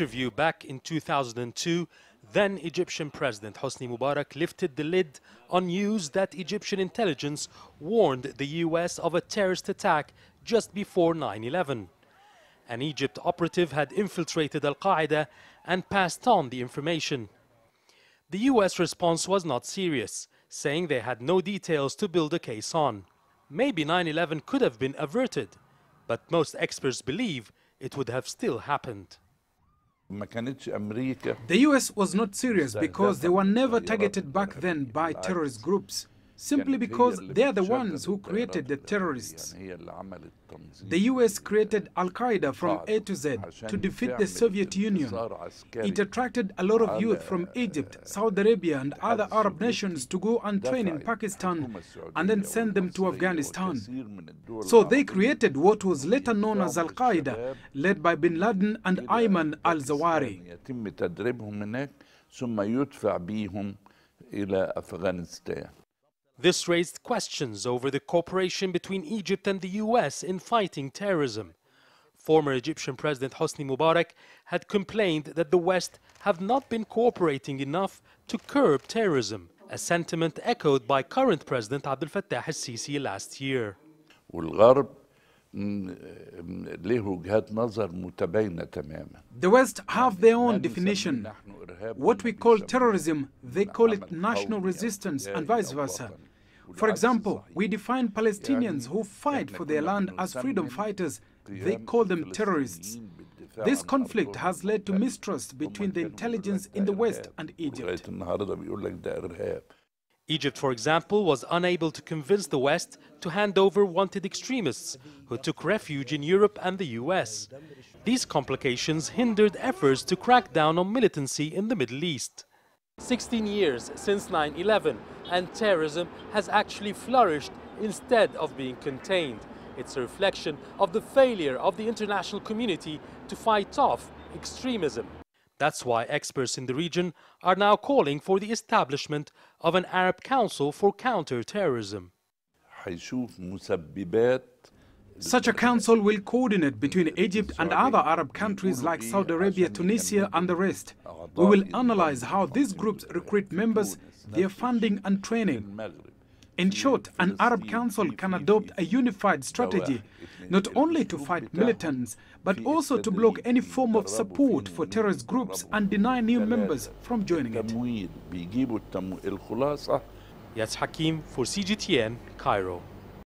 interview back in 2002, then Egyptian President Hosni Mubarak lifted the lid on news that Egyptian intelligence warned the US of a terrorist attack just before 9/11. An Egypt operative had infiltrated Al-Qaeda and passed on the information. The US response was not serious, saying they had no details to build a case on. Maybe 9/11 could have been averted, but most experts believe it would have still happened. The US was not serious because they were never targeted back then by terrorist groups, simply because they are the ones who created the terrorists. The US created Al-Qaeda from A to Z to defeat the Soviet Union. It attracted a lot of youth from Egypt, Saudi Arabia and other Arab nations to go and train in Pakistan and then send them to Afghanistan. So they created what was later known as Al-Qaeda, led by bin Laden and Ayman al-Zawahiri. This raised questions over the cooperation between Egypt and the US in fighting terrorism. Former Egyptian President Hosni Mubarak had complained that the West have not been cooperating enough to curb terrorism, a sentiment echoed by current President Abdel Fattah al-Sisi last year. The West have their own definition. What we call terrorism, they call it national resistance and vice versa. For example, we define Palestinians who fight for their land as freedom fighters. They call them terrorists. This conflict has led to mistrust between the intelligence in the West and Egypt. Egypt, for example, was unable to convince the West to hand over wanted extremists who took refuge in Europe and the US. These complications hindered efforts to crack down on militancy in the Middle East. 16 years since 9/11, and terrorism has actually flourished instead of being contained. It's a reflection of the failure of the international community to fight off extremism. That's why experts in the region are now calling for the establishment of an Arab Council for Counter Terrorism. Such a council will coordinate between Egypt and other Arab countries like Saudi Arabia, Tunisia and the rest. We will analyze how these groups recruit members, their funding and training. In short, an Arab Council can adopt a unified strategy, not only to fight militants, but also to block any form of support for terrorist groups and deny new members from joining it. Yasser Hakim for CGTN, Cairo.